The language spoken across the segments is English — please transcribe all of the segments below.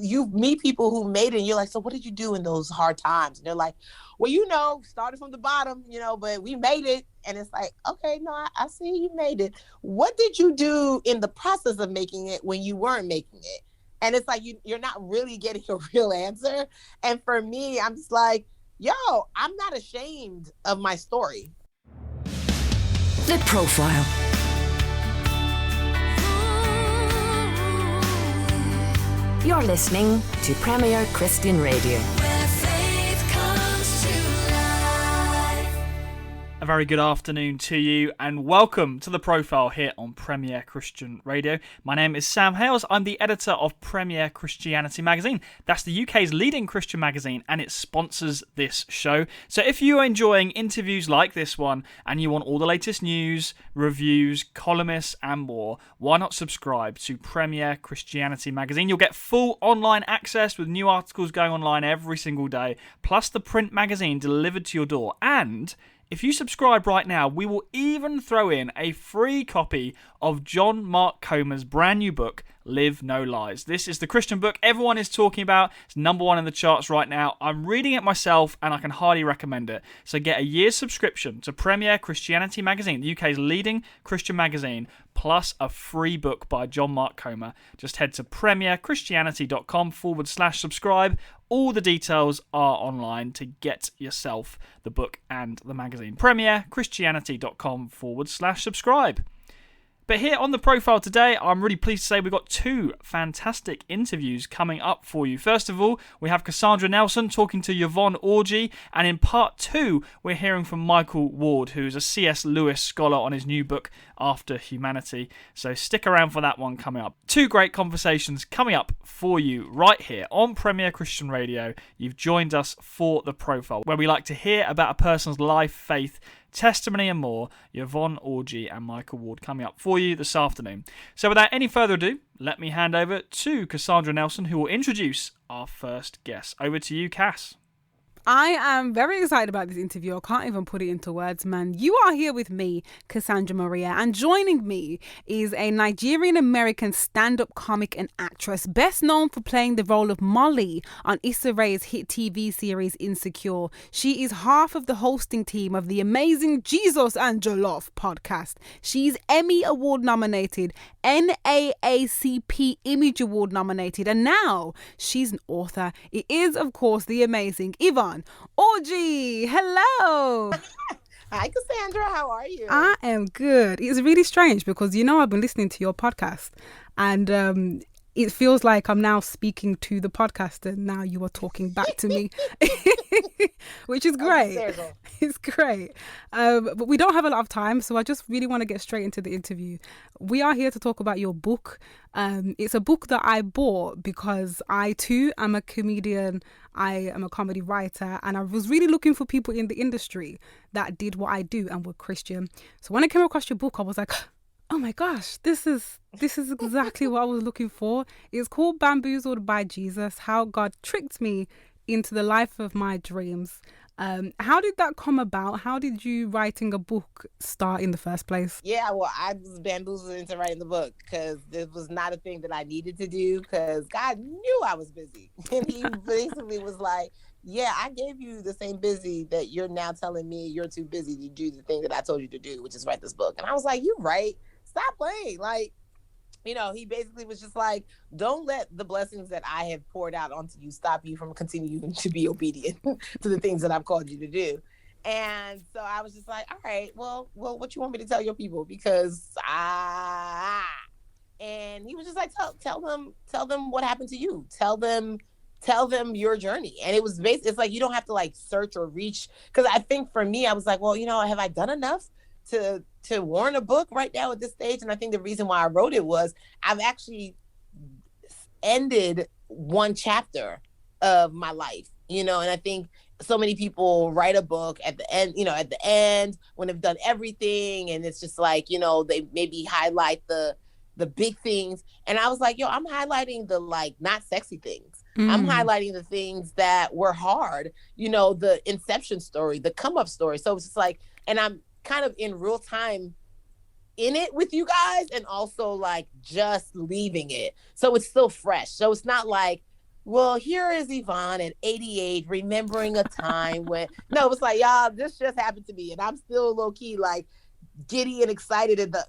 you meet people who made it and you're like, so what did you do in those hard times? And they're like, well, started from the bottom, but we made it. And it's like, okay, no, I see you made it. What did you do in the process of making it when you weren't making it? And it's like, you're not really getting a real answer. And for me, I'm just like, yo, I'm not ashamed of my story. The Profile. You're listening to Premier Christian Radio. Where faith comes to life. A very good afternoon to you and welcome to The Profile here on Premier Christian Radio. My name is Sam Hales. I'm the editor of Premier Christianity magazine. That's the UK's leading Christian magazine and it sponsors this show. So if you are enjoying interviews like this one and you want all the latest news, reviews, columnists and more, why not subscribe to Premier Christianity magazine? You'll get full online access with new articles going online every single day, plus the print magazine delivered to your door. And if you subscribe right now, we will even throw in a free copy of John Mark Comer's brand new book, Live No Lies. This is the Christian book everyone is talking about. It's #1 in the charts right now. I'm reading it myself and I can highly recommend it. So get a year's subscription to Premier Christianity magazine, the UK's leading Christian magazine, plus a free book by John Mark Comer. Just head to premierchristianity.com/subscribe. All the details are online to get yourself the book and the magazine. premierchristianity.com/subscribe. But here on The Profile today, I'm really pleased to say we've got two fantastic interviews coming up for you. First of all, we have Cassandra Nelson talking to Yvonne Orji, and in part 2, we're hearing from Michael Ward, who's a C.S. Lewis scholar on his new book, After Humanity. So stick around for that one coming up. Two great conversations coming up for you right here on Premier Christian Radio. You've joined us for The Profile, where we like to hear about a person's life, faith, testimony and more. Yvonne Orji and Michael Ward coming up for you this afternoon. So without any further ado, let me hand over to Cassandra Nelson, who will introduce our first guest. Over to you, Cass. I am very excited about this interview. I can't even put it into words, man. You are here with me, Cassandra Maria, and joining me is a Nigerian-American stand-up comic and actress, best known for playing the role of Molly on Issa Rae's hit TV series Insecure. She is half of the hosting team of the amazing Jesus and Jollof podcast. She's Emmy Award nominated, NAACP Image Award nominated, and now she's an author. It is, of course, the amazing Yvonne Orji. Hello. Hi, Cassandra. How are you? I am good. It's really strange because, I've been listening to your podcast and it feels like I'm now speaking to the podcast and now you are talking back to me, which is great. It's great. But we don't have a lot of time, so I just really want to get straight into the interview. We are here to talk about your book. It's a book that I bought because I too am a comedian. I am a comedy writer and I was really looking for people in the industry that did what I do and were Christian. So when I came across your book, I was like, oh my gosh, this is exactly what I was looking for. It's called Bamboozled by Jesus, How God Tricked Me into the Life of My Dreams. How did that come about? How did you writing a book start in the first place? Yeah, well, I was bamboozled into writing the book because this was not a thing that I needed to do because God knew I was busy. And he basically was like, yeah, I gave you the same busy that you're now telling me you're too busy to do the thing that I told you to do, which is write this book. And I was like, you're right. Stop playing. Like, he basically was just like, don't let the blessings that I have poured out onto you stop you from continuing to be obedient to the things that I've called you to do. And so I was just like, all right, well, what you want me to tell your people? Because and he was just like, tell them what happened to you. Tell them your journey. And it was it's like, you don't have to like search or reach. Because I think for me, I was like, well, have I done enough to warrant a book right now at this stage? And I think the reason why I wrote it was I've actually ended one chapter of my life, and I think so many people write a book at the end, when they've done everything, and it's just like, they maybe highlight the big things. And I was like, I'm highlighting the like not sexy things. I'm highlighting the things that were hard, the inception story, the come up story. So it's just like, and I'm kind of in real time in it with you guys and also like just leaving it. So it's still fresh. So it's not like well, here is Yvonne at 88, remembering a time when, no, it's like, y'all, this just happened to me. And I'm still low key, like, giddy and excited at the,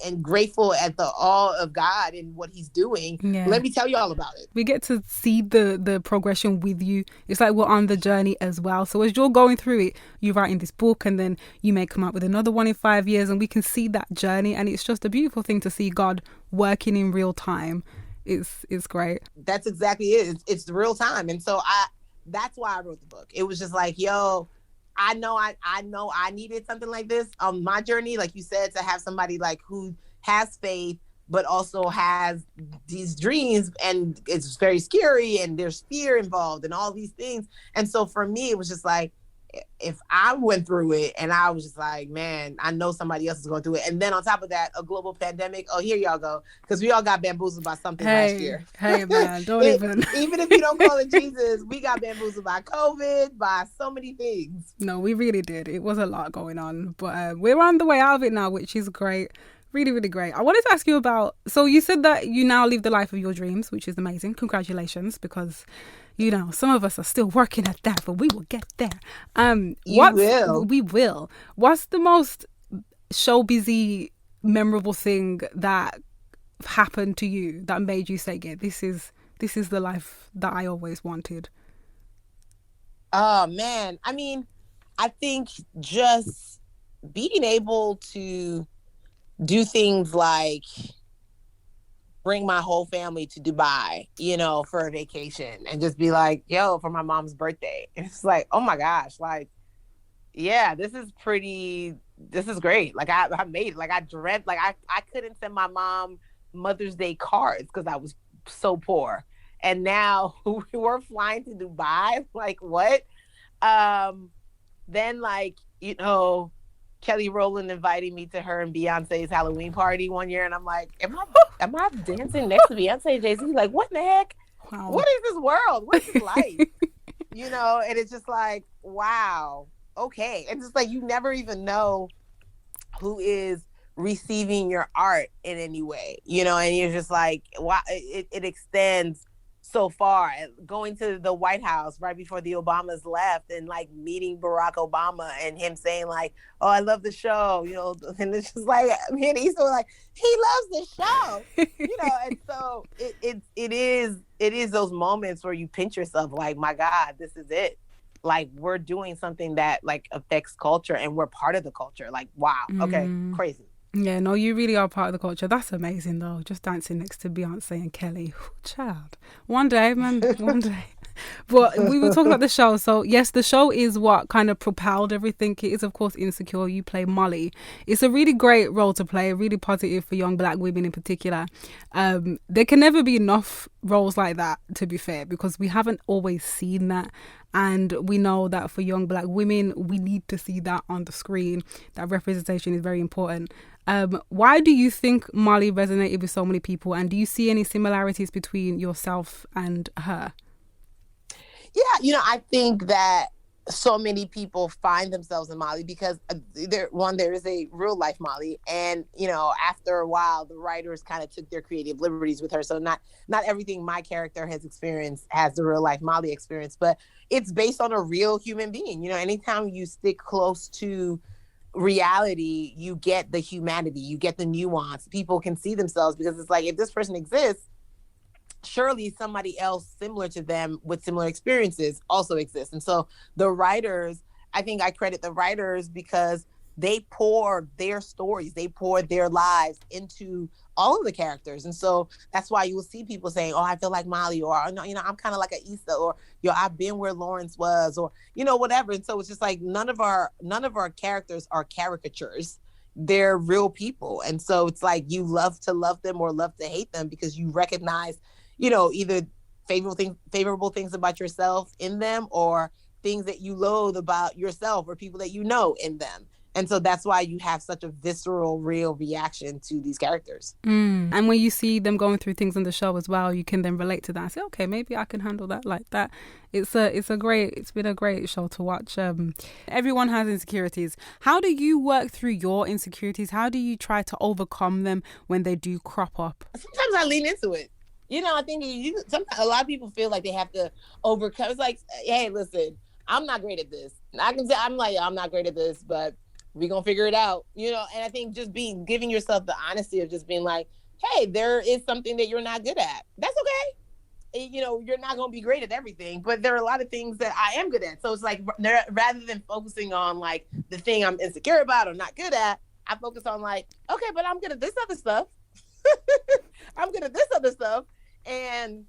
and grateful at the awe of God and what he's doing. Yeah. Let me tell you all about it. We get to see the progression with you. It's like we're on the journey as well. So as you're going through it, you're writing this book and then you may come up with another one in 5 years and we can see that journey. And it's just a beautiful thing to see God working in real time. It's great. That's exactly it. It's the real time. And so that's why I wrote the book. It was just like, yo, I know I needed something like this on my journey, like you said, to have somebody like who has faith but also has these dreams, and it's very scary and there's fear involved and all these things. And so for me, it was just like, if I went through it and I was just like, man, I know somebody else is going through it. And then on top of that, a global pandemic. Oh, here y'all go. Because we all got bamboozled by something last year. Hey, man, don't even. Even if you don't call it Jesus, we got bamboozled by COVID, by so many things. No, we really did. It was a lot going on. But we're on the way out of it now, which is great. Really, really great. I wanted to ask you about, so you said that you now live the life of your dreams, which is amazing. Congratulations, because some of us are still working at that, but we will get there. We will. What's the most showbizy, memorable thing that happened to you that made you say, yeah, this is the life that I always wanted? Oh, man. I mean, I think just being able to do things like bring my whole family to Dubai, for a vacation, and just be like, yo, for my mom's birthday. And it's like, oh my gosh, like, yeah, this is great. Like I made it. Like I dreamt, like I couldn't send my mom Mother's Day cards because I was so poor. And now we're flying to Dubai. Like what? Then like, Kelly Rowland invited me to her and Beyonce's Halloween party one year, and I'm like, am I dancing next to Beyonce, Jay-Z? Like, what in the heck? Wow. What is this world? What is this life? And it's just like, wow, okay. And just like, you never even know who is receiving your art in any way, and you're just like, wow, it extends so far. Going to the White House right before the Obamas left and like meeting Barack Obama and him saying like, oh, I love the show, and it's just like, me and Issa were like, he loves the show, and so it is those moments where you pinch yourself like, my God, this is it. Like we're doing something that like affects culture and we're part of the culture. Like, wow. Okay. Crazy. Yeah, no, you really are part of the culture. That's amazing, though. Just dancing next to Beyonce and Kelly. Child. One day, man. One day. But we were talking about the show. So, yes, the show is what kind of propelled everything. It is, of course, Insecure. You play Molly. It's a really great role to play, really positive for young black women in particular. There can never be enough roles like that, to be fair, because we haven't always seen that. And we know that for young black women, we need to see that on the screen. That representation is very important. Why do you think Molly resonated with so many people? And do you see any similarities between yourself and her? Yeah, I think that so many people find themselves in Molly because there is a real life Molly, and after a while the writers kind of took their creative liberties with her, so not everything my character has experienced has the real life Molly experience, but it's based on a real human being. Anytime you stick close to reality, you get the humanity, you get the nuance. People can see themselves because it's like, if this person exists, surely somebody else similar to them with similar experiences also exists. And so the writers, I think I credit the writers because they pour their stories, they pour their lives into all of the characters. And so that's why you will see people saying, oh, I feel like Molly, or, I'm kind of like a Issa, or, I've been where Lawrence was, or, whatever. And so it's just like, none of our characters are caricatures. They're real people. And so it's like, you love to love them or love to hate them because you recognize, either favorable things about yourself in them, or things that you loathe about yourself or people that in them. And so that's why you have such a visceral, real reaction to these characters. And when you see them going through things on the show as well, you can then relate to that and say, okay, maybe I can handle that like that. It's been a great show to watch. Everyone has insecurities. How do you work through your insecurities? How do you try to overcome them when they do crop up? Sometimes I lean into it. I think sometimes a lot of people feel like they have to overcome. It's like, hey, listen, I'm not great at this. I can say I'm not great at this, but we're gonna figure it out. And I think just giving yourself the honesty of just being like, hey, there is something that you're not good at. That's okay. You're not going to be great at everything, but there are a lot of things that I am good at. So it's like, rather than focusing on like the thing I'm insecure about or not good at, I focus on like, okay, but I'm good at this other stuff. I'm good at this other stuff. And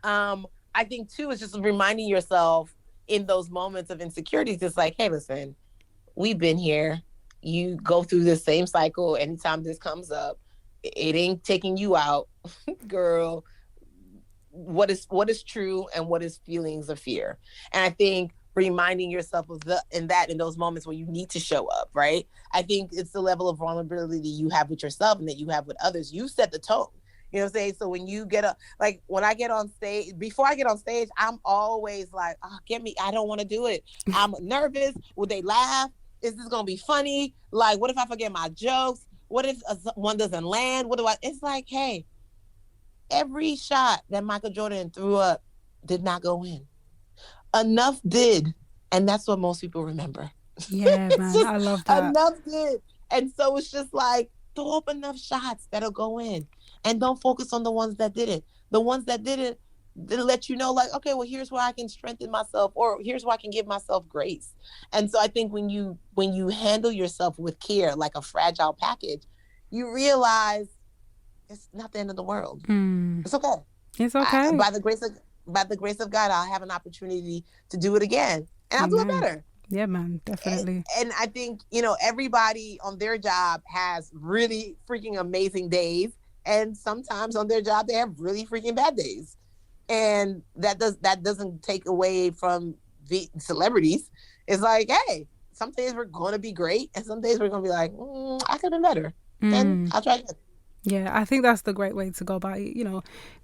I think too, is just reminding yourself in those moments of insecurity, just like, hey, listen, we've been here. You go through the same cycle. Anytime this comes up, it ain't taking you out, girl. What is true and what is feelings of fear. And I think reminding yourself of in those moments where you need to show up, right? I think it's the level of vulnerability you have with yourself and that you have with others. You set the tone. You know what I'm saying? So when you get up, like when I get on stage, before I get on stage, I'm always like, oh, I don't want to do it. I'm nervous. Will they laugh? Is this going to be funny? Like, what if I forget my jokes? What if one doesn't land? It's like, hey, every shot that Michael Jordan threw up did not go in. Enough did. And that's what most people remember. Yeah, man, I love that. Enough did. And so it's just like, throw up enough shots that'll go in. And don't focus on the ones that didn't. The ones that didn't let you know, like, okay, well, here's where I can strengthen myself, or here's where I can give myself grace. And so I think when you handle yourself with care, like a fragile package, you realize it's not the end of the world. It's okay. It's okay. By the grace of God, I'll have an opportunity to do it again, and I'll do it better. Yeah, man, definitely. And I think everybody on their job has really freaking amazing days, and sometimes on their job they have really freaking bad days, and that doesn't take away from the celebrities. It's like, hey, some days we're going to be great, and some days we're going to be like, I could have been better, and I'll try again. Yeah, I think that's the great way to go about it.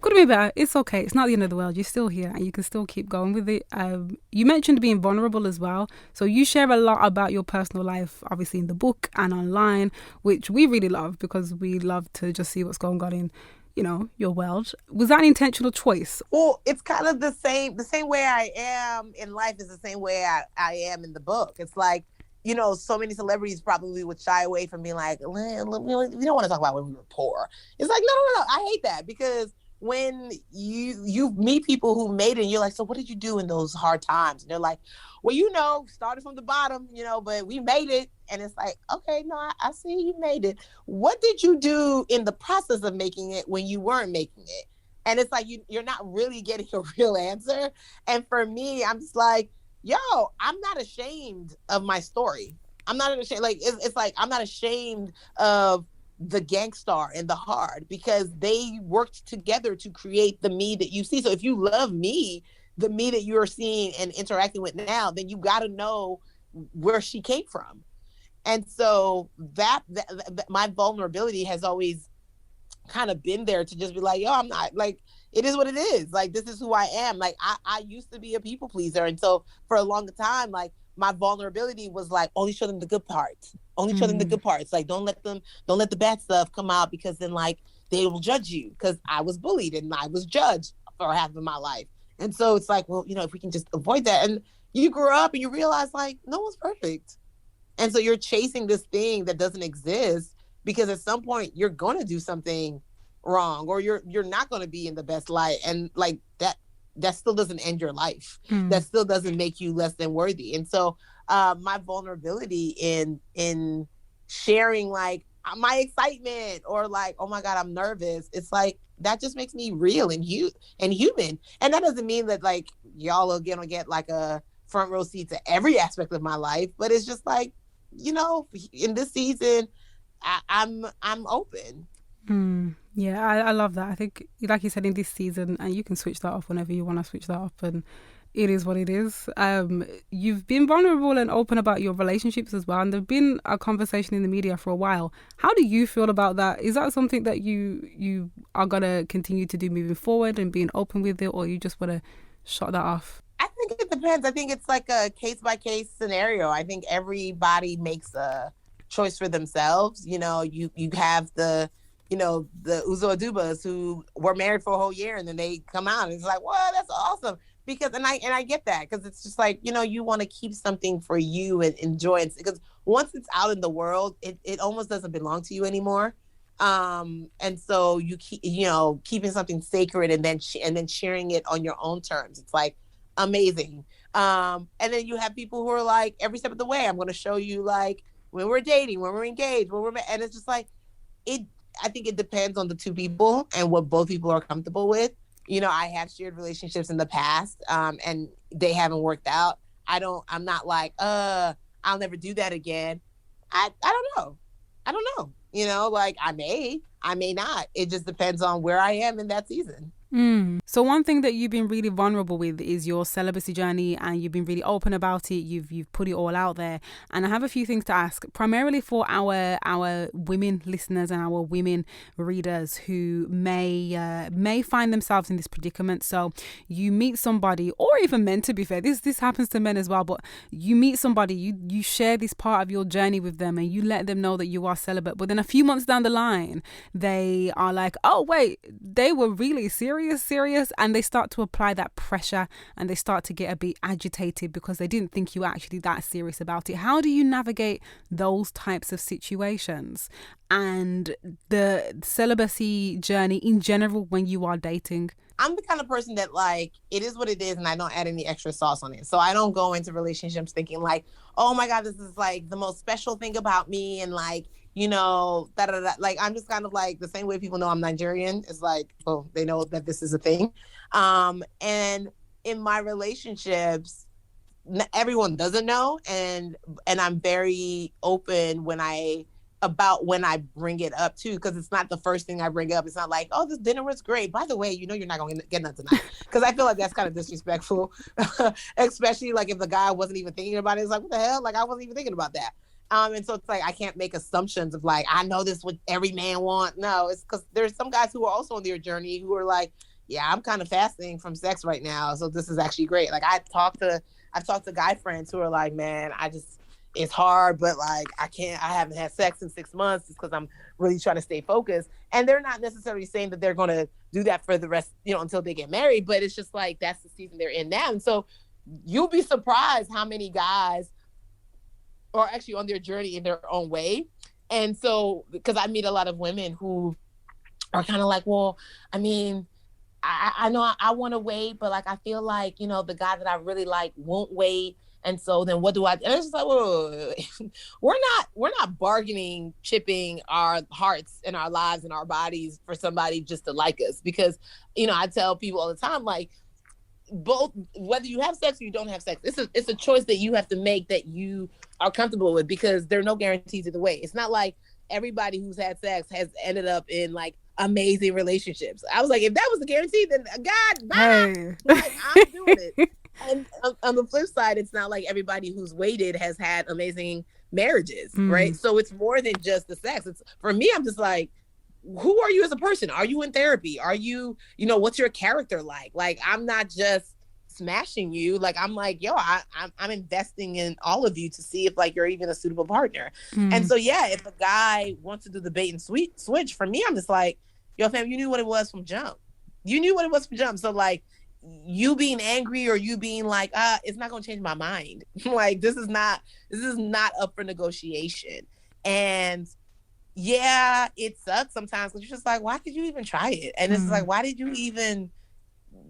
Could be better. It's okay. It's not the end of the world. You're still here and you can still keep going with it. You mentioned being vulnerable as well. So you share a lot about your personal life, obviously in the book and online, which we really love because we love to just see what's going on in, your world. Was that an intentional choice? Well, it's kind of the same way I am in life is the same way I am in the book. It's like, so many celebrities probably would shy away from being like, we don't want to talk about when we were poor. It's like, no. I hate that because when you meet people who made it and you're like, so what did you do in those hard times? And they're like, well, started from the bottom, but we made it. And it's like, okay, no, I see you made it. What did you do in the process of making it when you weren't making it? And it's like, you're not really getting a real answer. And for me, I'm just like, yo, I'm not ashamed of my story. I'm not ashamed. Like, it's like, I'm not ashamed of the gangstar and the hard because they worked together to create the me that you see. So if you love me, the me that you're seeing and interacting with now, then you got to know where she came from. And so that my vulnerability has always kind of been there to just be like, yo, I'm not like, it is what it is. Like, this is who I am. Like, I used to be a people pleaser. And so for a long time, like, my vulnerability was like, only show them the good parts. Only show them the good parts. Like, don't let the bad stuff come out because then, like, they will judge you. Because I was bullied and I was judged for half of my life. And so it's like, well, if we can just avoid that. And you grow up and you realize, like, no one's perfect. And so you're chasing this thing that doesn't exist because at some point you're going to do something wrong or you're not going to be in the best light, and like that still doesn't end your life. That still doesn't make you less than worthy. And so my vulnerability in sharing like my excitement or like, oh my God, I'm nervous, it's like that just makes me real and human. And that doesn't mean that like y'all are gonna get like a front row seat to every aspect of my life, but it's just like, in this season I'm open. Yeah, I love that. I think, like you said, in this season, and you can switch that off whenever you want to switch that off, and it is what it is. You've been vulnerable and open about your relationships as well, and there's been a conversation in the media for a while. How do you feel about that? Is that something that you are going to continue to do moving forward and being open with it, or you just want to shut that off? I think it depends. I think it's like a case-by-case scenario. I think everybody makes a choice for themselves. You have the the Uzo Adubas who were married for a whole year and then they come out and it's like, well, that's awesome. Because and I get that because it's just like, you want to keep something for you and enjoy it because once it's out in the world, it almost doesn't belong to you anymore. And so you keep, keeping something sacred and then sharing it on your own terms. It's like amazing. And then you have people who are like, every step of the way, I'm going to show you like when we're dating, when we're engaged, and it's just like, I think it depends on the two people and what both people are comfortable with. I have shared relationships in the past, and they haven't worked out. I'm not like, I'll never do that again. I don't know. I don't know. Like I may not. It just depends on where I am in that season. So one thing that you've been really vulnerable with is your celibacy journey, and you've been really open about it. You've put it all out there, and I have a few things to ask, primarily for our women listeners and our women readers who may find themselves in this predicament. So you meet somebody, or even men, to be fair, this happens to men as well. But you meet somebody, you share this part of your journey with them, and you let them know that you are celibate. But then a few months down the line, they are like, oh wait, they were really serious, and they start to apply that pressure and they start to get a bit agitated because they didn't think you were actually that serious about it. How do you navigate those types of situations and the celibacy journey in general when you are dating? I'm the kind of person that like, it is what it is and I don't add any extra sauce on it. So I don't go into relationships thinking like, oh my God, this is like the most special thing about me and like, da da da. Like I'm just kind of like the same way people know I'm Nigerian. It's like, well, they know that this is a thing. And in my relationships, everyone doesn't know, and I'm very open when I bring it up too, because it's not the first thing I bring up. It's not like, oh, this dinner was great. By the way, you're not going to get none tonight, because I feel like that's kind of disrespectful, especially like if the guy wasn't even thinking about it. It's like, what the hell? Like I wasn't even thinking about that. And so it's like, I can't make assumptions of like, I know this what every man want. No, it's because there's some guys who are also on their journey who are like, yeah, I'm kind of fasting from sex right now. So this is actually great. Like I've talked to guy friends who are like, man, it's hard, but like, I haven't had sex in 6 months just because I'm really trying to stay focused. And they're not necessarily saying that they're going to do that for the rest, until they get married, but it's just like, that's the season they're in now. And so you'll be surprised how many guys are actually on their journey in their own way. And so, because I meet a lot of women who are kind of like, well, I mean, I know I want to wait, but like, I feel like, the guy that I really like won't wait. And so then what do I do? And it's just like, whoa. We're not bargaining, chipping our hearts and our lives and our bodies for somebody just to like us. Because, I tell people all the time, like, both, whether you have sex or you don't have sex, it's a choice that you have to make that you are comfortable with, because there are no guarantees either way. It's not like everybody who's had sex has ended up in like amazing relationships. I was like, if that was a guarantee, then God, bye. Hey. Like, I'm doing it. And on the flip side, it's not like everybody who's waited has had amazing marriages, right? So it's more than just the sex. It's, for me, I'm just like, who are you as a person? Are you in therapy? Are you, what's your character like? Like, I'm not just smashing you. Like, I'm like, yo, I'm investing in all of you to see if like you're even a suitable partner. And so, yeah, if a guy wants to do the bait and switch, for me, I'm just like, yo, fam, you knew what it was from jump. So like, you being angry or you being like, it's not going to change my mind. Like, this is not up for negotiation. And yeah, it sucks sometimes because you're just like, why did you even try it? And it's like, why did you even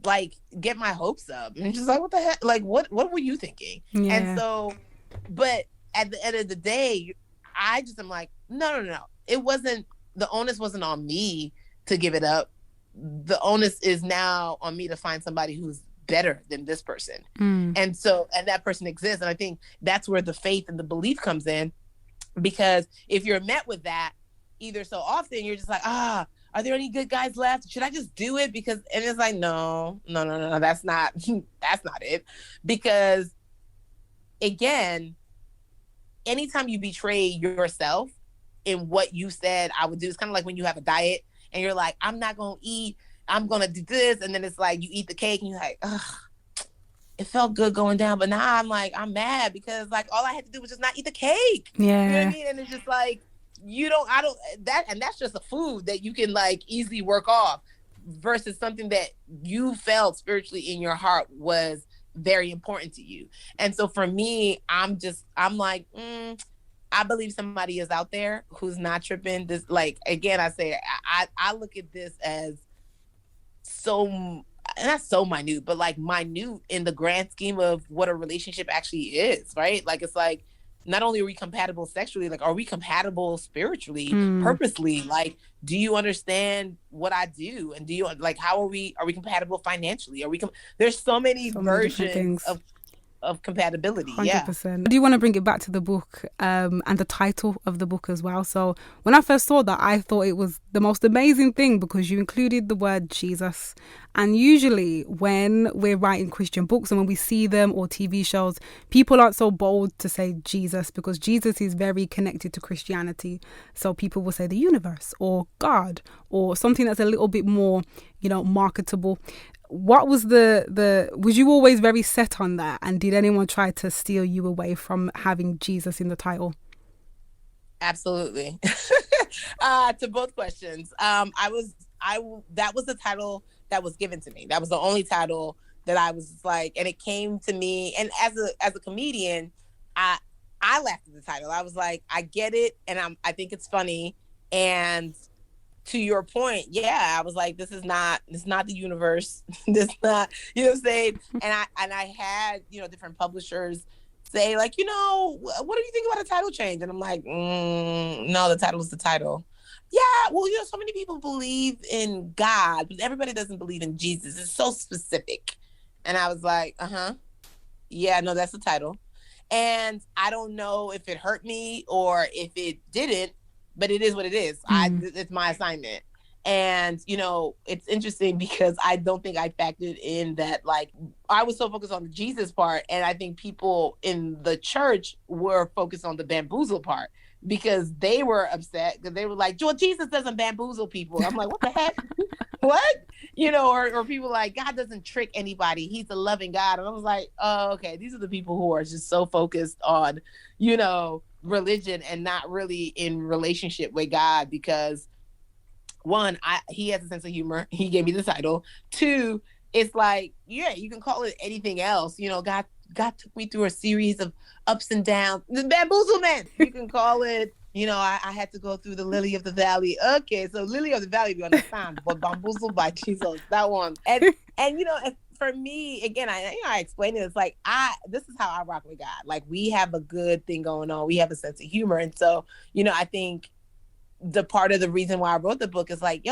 like get my hopes up? And it's just like, what the heck? Like, what were you thinking? Yeah. And so, but at the end of the day, I just am like, no. It wasn't, the onus wasn't on me to give it up. The onus is now on me to find somebody who's better than this person. And so, and that person exists. And I think that's where the faith and the belief comes in, because if you're met with that either so often, you're just like, are there any good guys left? Should I just do it? Because, and it's like, no, that's not it. Because again, anytime you betray yourself in what you said I would do, it's kind of like when you have a diet and you're like, I'm not going to eat, I'm going to do this. And then it's like, you eat the cake and you're like, ugh, it felt good going down. But now I'm like, I'm mad because like all I had to do was just not eat the cake. Yeah. You know what I mean? And it's just like, I don't, and that's just a food that you can like easily work off versus something that you felt spiritually in your heart was very important to you. And so for me, I'm like, I believe somebody is out there who's not tripping. This, like, again, I look at this as so, not so minute, but like minute in the grand scheme of what a relationship actually is, right? Like, it's like, not only are we compatible sexually, like, are we compatible spiritually, purposely? Like, do you understand what I do? And do you, like, are we compatible financially? There's so many versions of compatibility. 100%. I do want to bring it back to the book and the title of the book as well. So when I first saw that, I thought it was the most amazing thing because you included the word Jesus. And usually when we're writing Christian books and when we see them or TV shows, people aren't so bold to say Jesus because Jesus is very connected to Christianity. So people will say the universe or God or something that's a little bit more, marketable. What was was you always very set on that? And did anyone try to steal you away from having Jesus in the title? Absolutely. To both questions. That was the title that was given to me. That was the only title that I was like, and it came to me. And as a comedian, I laughed at the title. I was like, I get it. And I think it's funny. And to your point, yeah, I was like, this is not the universe. This not, you know what I'm saying? And I had, different publishers say like, what do you think about a title change? And I'm like, no, the title is the title. Yeah, well, so many people believe in God, but everybody doesn't believe in Jesus. It's so specific. And I was like, yeah, no, that's the title. And I don't know if it hurt me or if it didn't, but it is what it is. It's my assignment. And, it's interesting because I don't think I factored in that, like, I was so focused on the Jesus part. And I think people in the church were focused on the bamboozle part because they were upset because they were like, "Well, Jesus doesn't bamboozle people." I'm like, what the heck? What? Or people like, God doesn't trick anybody. He's a loving God. And I was like, oh, okay. These are the people who are just so focused on, religion and not really in relationship with God because one, he has a sense of humor. He gave me the title. Two, it's like, yeah, you can call it anything else. God took me through a series of ups and downs. The bamboozlement. You can call it, I had to go through the lily of the valley. Okay, so lily of the valley, you understand, but bamboozled by Jesus, that one. And for me, again, I explained it. It's like this is how I rock with God. Like we have a good thing going on. We have a sense of humor, and so I think the part of the reason why I wrote the book is like,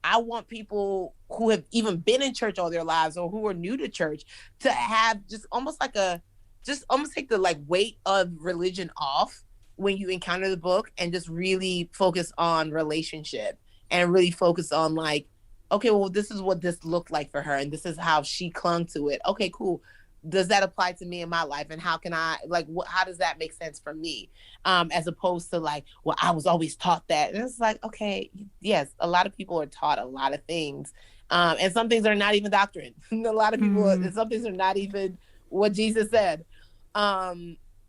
I want people who have even been in church all their lives or who are new to church to have just almost take the like weight of religion off when you encounter the book and just really focus on relationship and really focus on like, okay, well, this is what this looked like for her and this is how she clung to it. Okay, cool. Does that apply to me in my life? And how can I, like, how does that make sense for me? As opposed to like, well, I was always taught that. And it's like, okay, yes, a lot of people are taught a lot of things. And some things are not even doctrine. A lot of people, some things are not even what Jesus said.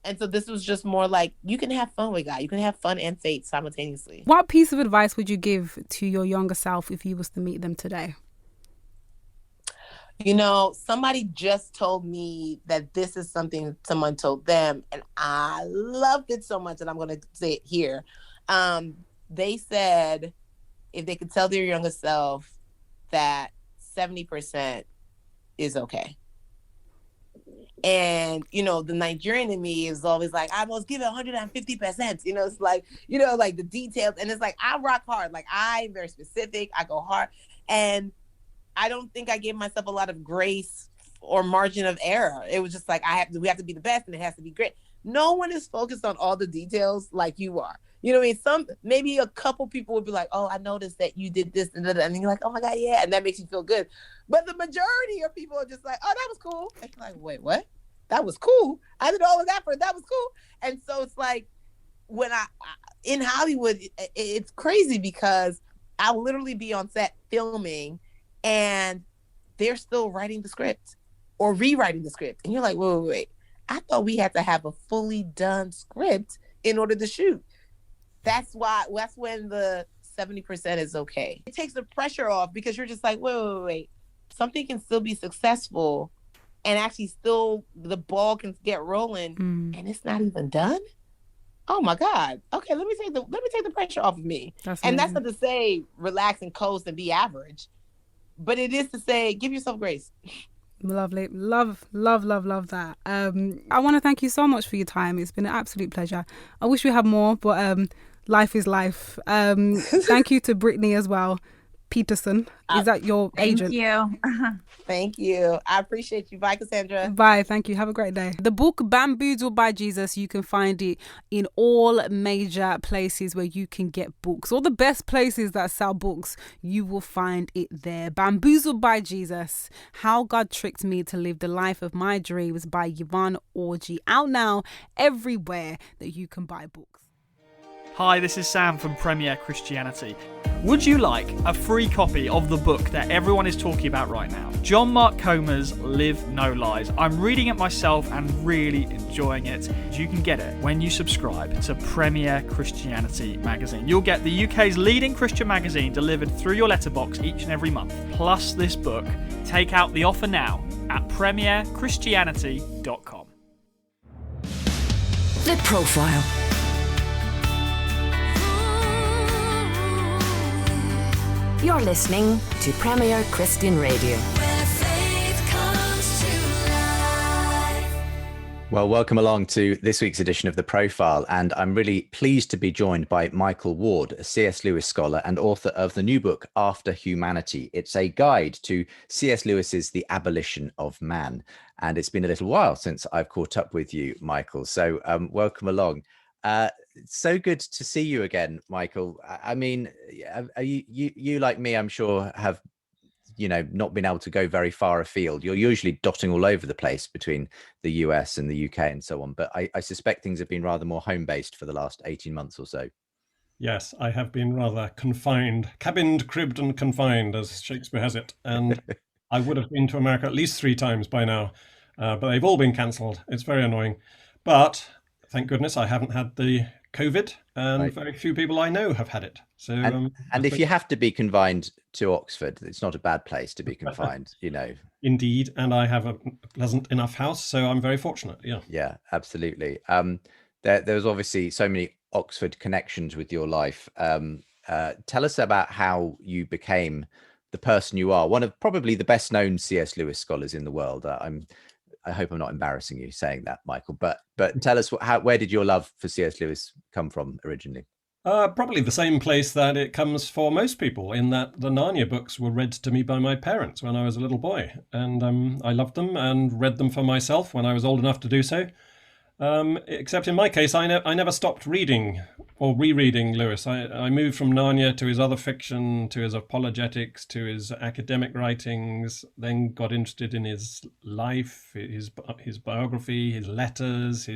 And so this was just more like, you can have fun with God. You can have fun and faith simultaneously. What piece of advice would you give to your younger self if you was to meet them today? Somebody just told me that this is something someone told them, and I loved it so much, and I'm going to say it here. They said if they could tell their younger self that 70% is okay. And, the Nigerian in me is always like, I must give it 150%. It's like, like the details. And it's like, I rock hard. Like, I'm very specific. I go hard. And I don't think I gave myself a lot of grace or margin of error. It was just like, we have to be the best and it has to be great. No one is focused on all the details like you are. You know what I mean? Maybe a couple people would be like, oh, I noticed that you did this and that. And you're like, oh my God, yeah. And that makes you feel good. But the majority of people are just like, oh, that was cool. And you're like, wait, what? That was cool. I did all of that for it. That was cool. And so it's like, when in Hollywood, it's crazy because I'll literally be on set filming and they're still writing the script or rewriting the script. And you're like, wait. I thought we had to have a fully done script in order to shoot. That's when the 70% is okay. It takes the pressure off because you're just like, wait. Something can still be successful and actually still the ball can get rolling and it's not even done. Oh my God. Okay, let me take the pressure off of me. That's not to say relax and coast and be average, but it is to say give yourself grace. Lovely. Love that. I want to thank you so much for your time. It's been an absolute pleasure. I wish we had more, but life is life. Thank you to Brittany as well. Peterson, is that your agent? Thank you. Thank you. I appreciate you. Bye, Cassandra. Bye. Thank you. Have a great day. The book Bamboozled by Jesus, you can find it in all major places where you can get books. All the best places that sell books, you will find it there. Bamboozled by Jesus, How God Tricked Me to Live the Life of My Dreams by Yvonne Orji. Out now everywhere that you can buy books. Hi, this is Sam from Premier Christianity. Would you like a free copy of the book that everyone is talking about right now? John Mark Comer's Live No Lies. I'm reading it myself and really enjoying it. You can get it when you subscribe to Premier Christianity magazine. You'll get the UK's leading Christian magazine delivered through your letterbox each and every month, plus this book. Take out the offer now at premierchristianity.com. The Profile. You're listening to Premier Christian Radio. Where faith comes to life. Well, welcome along to this week's edition of The Profile, and I'm really pleased to be joined by Michael Ward, a C.S. Lewis scholar and author of the new book, After Humanity. It's a guide to C.S. Lewis's The Abolition of Man, and it's been a little while since I've caught up with you, Michael, so welcome along. It's so good to see you again, Michael. I mean, you like me, I'm sure, have not been able to go very far afield. You're usually dotting all over the place between the US and the UK and so on, but I suspect things have been rather more home-based for the last 18 months or so. Yes, I have been rather confined, cabined, cribbed and confined, as Shakespeare has it, and I would have been to America at least 3 times by now, but they've all been cancelled. It's very annoying, but thank goodness I haven't had the COVID, and right. Very few people I know have had it. So, and if you have to be confined to Oxford, it's not a bad place to be confined, Indeed, and I have a pleasant enough house, so I'm very fortunate. Yeah, absolutely. There's obviously so many Oxford connections with your life. Tell us about how you became the person you are. One of probably the best known C.S. Lewis scholars in the world. I hope I'm not embarrassing you saying that, Michael, but tell us where did your love for C.S. Lewis come from originally? Probably the same place that it comes for most people, in that the Narnia books were read to me by my parents when I was a little boy, and I loved them and read them for myself when I was old enough to do so. Except in my case, I never stopped reading or rereading Lewis. I moved from Narnia to his other fiction, to his apologetics, to his academic writings, then got interested in his life, his biography, his letters,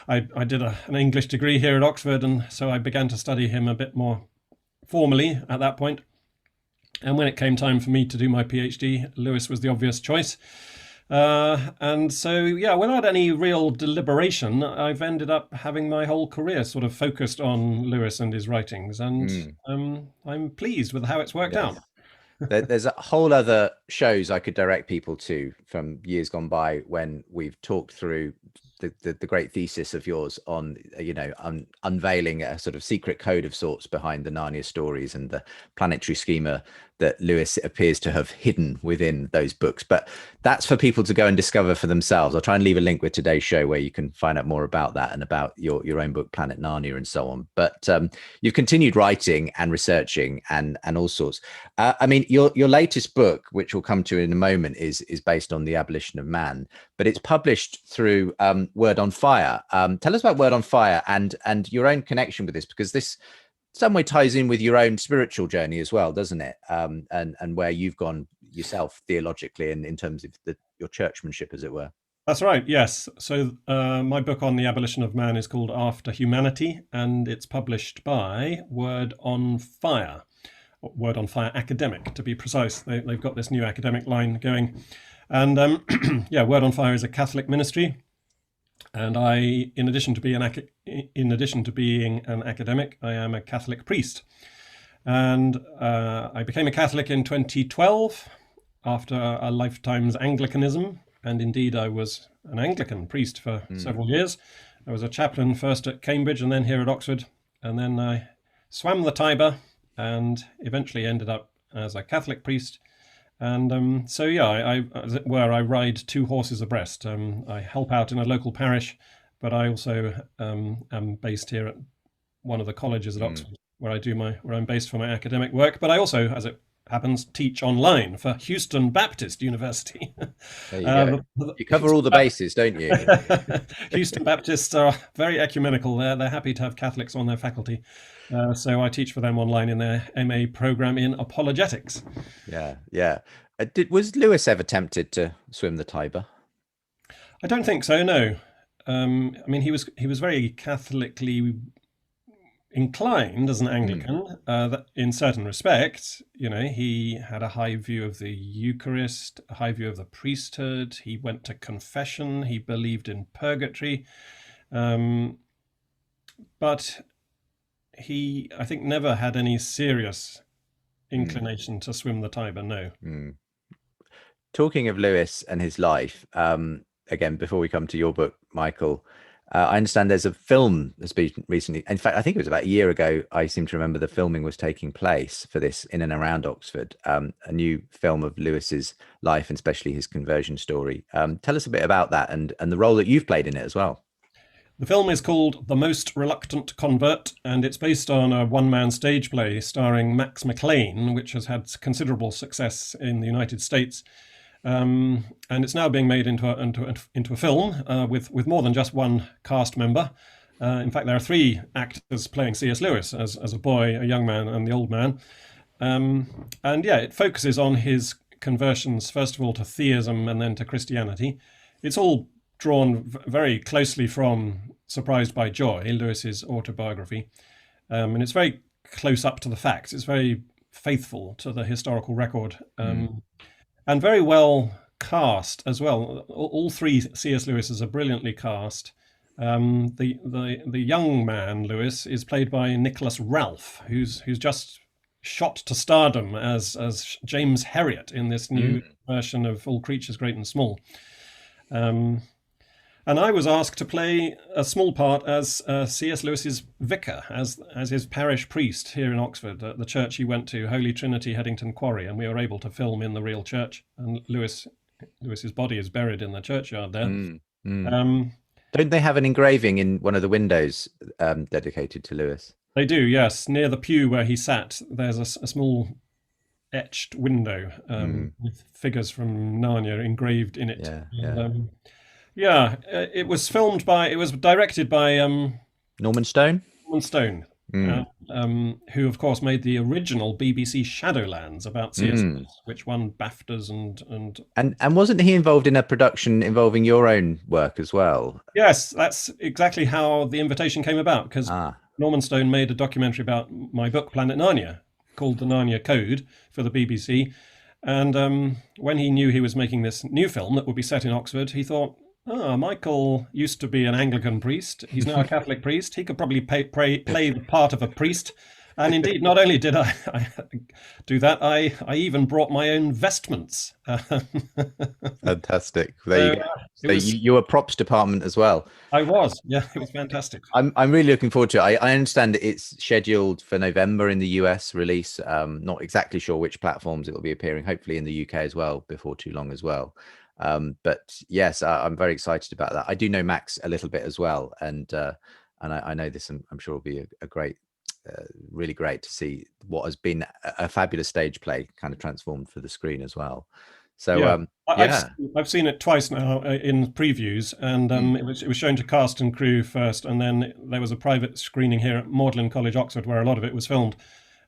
I did an English degree here at Oxford, and so I began to study him a bit more formally at that point. And when it came time for me to do my PhD, Lewis was the obvious choice. And so, without any real deliberation, I've ended up having my whole career sort of focused on Lewis and his writings, and I'm pleased with how it's worked out. There's a whole other shows I could direct people to from years gone by when we've talked through the great thesis of yours on, unveiling a sort of secret code of sorts behind the Narnia stories and the planetary schema that Lewis appears to have hidden within those books. But that's for people to go and discover for themselves. I'll try and leave a link with today's show where you can find out more about that and about your own book, Planet Narnia, and so on. But you've continued writing and researching and all sorts. Your latest book, which we'll come to in a moment, is based on the abolition of man, but it's published through Word on Fire. Tell us about Word on Fire and your own connection with this, because this some way ties in with your own spiritual journey as well, doesn't it? And where you've gone yourself theologically and in terms of your churchmanship, as it were. That's right, yes. So my book on the abolition of man is called After Humanity, and it's published by Word on Fire Academic, to be precise. They've got this new academic line going. And Word on Fire is a Catholic ministry. And I, in addition to being an academic, I am a Catholic priest. And I became a Catholic in 2012 after a lifetime's Anglicanism. And indeed, I was an Anglican priest for several years. I was a chaplain first at Cambridge and then here at Oxford. And then I swam the Tiber and eventually ended up as a Catholic priest. And so, yeah, as it were, I ride two horses abreast. I help out in a local parish, but I also am based here at one of the colleges at Oxford, where I'm based for my academic work. But I also, as it happens, teach online for Houston Baptist University. There you go. You cover all the bases, don't you? Houston Baptists are very ecumenical. They're happy to have Catholics on their faculty. So I teach for them online in their MA program in apologetics. Yeah. Was Lewis ever tempted to swim the Tiber? I don't think so, no. I mean, he was very Catholically inclined as an Anglican, that in certain respects. You know, he had a high view of the Eucharist, a high view of the priesthood. He went to confession. He believed in purgatory. But he, I think, never had any serious inclination to swim the Tiber, no. Talking of Lewis and his life, again, before we come to your book, Michael, I understand there's a film that's been recently, in fact, I think it was about a year ago, I seem to remember the filming was taking place for this in and around Oxford, a new film of Lewis's life and especially his conversion story. Tell us a bit about that and the role that you've played in it as well. The film is called The Most Reluctant Convert, and it's based on a one-man stage play starring Max McLean, which has had considerable success in the United States. And it's now being made into a film with more than just one cast member. In fact, there are three actors playing C.S. Lewis as a boy, a young man, and the old man. And yeah, it focuses on his conversions, first of all to theism and then to Christianity. It's all drawn very closely from Surprised by Joy, Lewis's autobiography. And it's very close up to the facts. It's very faithful to the historical record. And very well cast as well. All three C.S. Lewises are brilliantly cast. The young man Lewis is played by Nicholas Ralph, who's just shot to stardom as James Herriot in this new version of All Creatures Great and Small. And I was asked to play a small part as C.S. Lewis's vicar, as his parish priest here in Oxford, at the church he went to, Holy Trinity, Headington Quarry, and we were able to film in the real church. And Lewis's body is buried in the churchyard there. Don't they have an engraving in one of the windows dedicated to Lewis? They do, yes. Near the pew where he sat, there's a small etched window with figures from Narnia engraved in it. It was directed by Norman Stone. Norman Stone, who of course made the original BBC Shadowlands about C.S. Lewis, which won BAFTAs and wasn't he involved in a production involving your own work as well? Yes, that's exactly how the invitation came about, because Norman Stone made a documentary about my book Planet Narnia called The Narnia Code for the BBC, and when he knew he was making this new film that would be set in Oxford, he thought, Michael used to be an Anglican priest. He's now a Catholic priest. He could probably play the part of a priest. And indeed, not only did I do that, I even brought my own vestments. Fantastic. There you go. You were props department as well. I was. Yeah, it was fantastic. I'm really looking forward to it. I understand it's scheduled for November in the US release. Not exactly sure which platforms it will be appearing. Hopefully in the UK as well before too long as well. But yes, I'm very excited about that. I do know Max a little bit as well, and I know this. I'm sure will be a great, really great to see what has been a fabulous stage play kind of transformed for the screen as well. So I've seen it twice now in previews, and it was shown to cast and crew first, and then there was a private screening here at Magdalen College, Oxford, where a lot of it was filmed.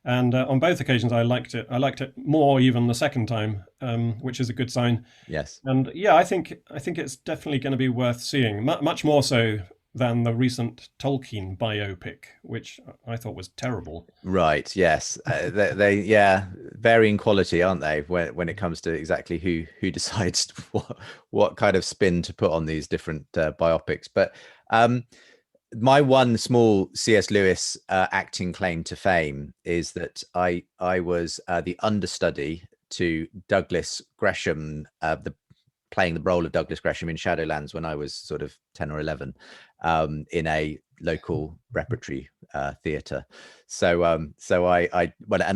And on both occasions, I liked it. I liked it more even the second time, which is a good sign. Yes. And yeah, I think it's definitely going to be worth seeing, much more so than the recent Tolkien biopic, which I thought was terrible. Right. Yes. Varying quality, aren't they? When it comes to exactly who decides what kind of spin to put on these different biopics. But my one small C.S. Lewis acting claim to fame is that I was the understudy to Douglas Gresham, playing the role of Douglas Gresham in Shadowlands when I was sort of 10 or 11, in a local repertory theatre. So I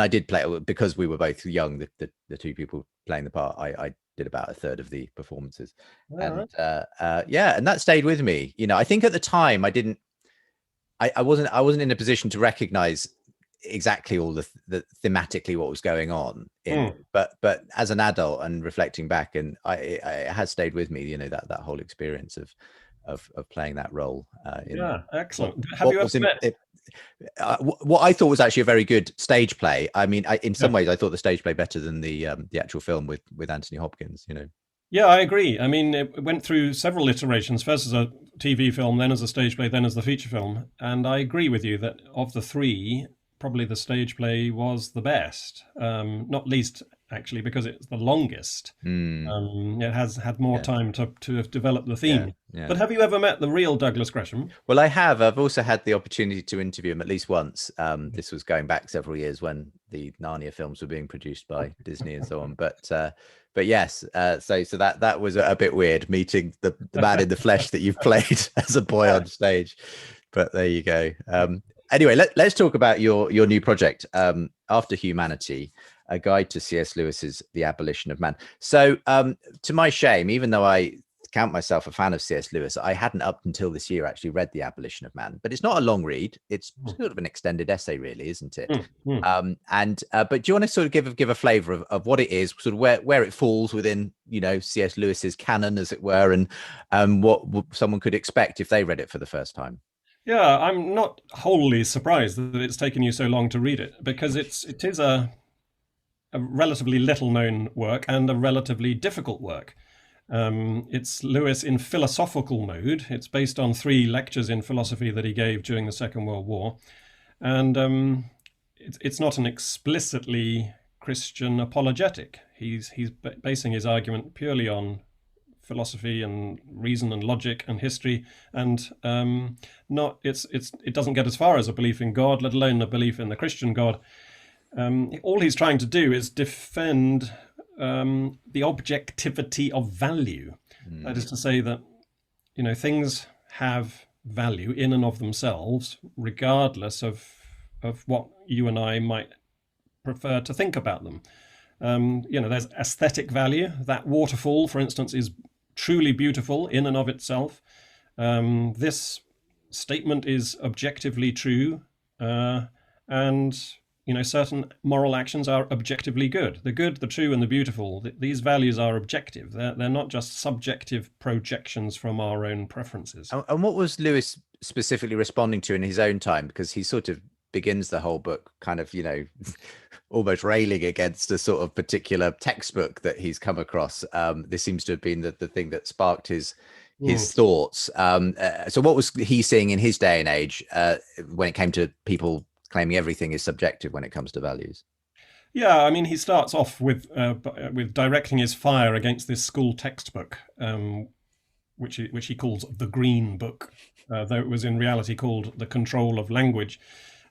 did play, because we were both young, the two people playing the part, I did about a third of the performances. And and that stayed with me. I think at the time I wasn't in a position to recognize exactly all the thematically what was going on but as an adult and reflecting back, and it has stayed with me, that whole experience of playing that role. Excellent. Have you ever met what I thought was actually a very good stage play? I mean, in some ways I thought the stage play better than the actual film with Anthony Hopkins. Yeah, I agree. I mean, it went through several iterations, first as a TV film, then as a stage play, then as the feature film. And I agree with you that of the three, probably the stage play was the best, not least actually because it's the longest. It has had more time to have developed the theme. But have you ever met the real Douglas Gresham? Well, I have. I've also had the opportunity to interview him at least once. This was going back several years when the Narnia films were being produced by Disney and so on. But yes, so that was a bit weird, meeting the man in the flesh that you've played as a boy on stage. But there you go. Anyway, let's talk about your new project, After Humanity, a guide to C.S. Lewis's The Abolition of Man. So to my shame, even though I count myself a fan of C.S. Lewis, I hadn't up until this year actually read The Abolition of Man. But it's not a long read. It's sort of an extended essay, really, isn't it? But do you want to sort of give a flavour of what it is, sort of where it falls within, C.S. Lewis's canon, as it were, and what someone could expect if they read it for the first time? Yeah, I'm not wholly surprised that it's taken you so long to read it, because it is a relatively little-known work and a relatively difficult work. It's Lewis in philosophical mode. It's based on 3 lectures in philosophy that he gave during the Second World War. And it's not an explicitly Christian apologetic. He's basing his argument purely on philosophy and reason and logic and history, and it doesn't get as far as a belief in God, let alone a belief in the Christian God. All he's trying to do is defend the objectivity of value. That is to say that things have value in and of themselves, regardless of what you and I might prefer to think about them. There's aesthetic value. That waterfall, for instance, is truly beautiful in and of itself. This statement is objectively true, and certain moral actions are objectively good. The good, the true, and the beautiful, these values are objective. They're not just subjective projections from our own preferences. And what was Lewis specifically responding to in his own time? Because he sort of begins the whole book kind of, almost railing against a sort of particular textbook that he's come across. This seems to have been the thing that sparked his thoughts. So what was he seeing in his day and age when it came to people claiming everything is subjective when it comes to values? Yeah, I mean, he starts off with directing his fire against this school textbook, which he calls the Green Book, though it was in reality called The Control of Language.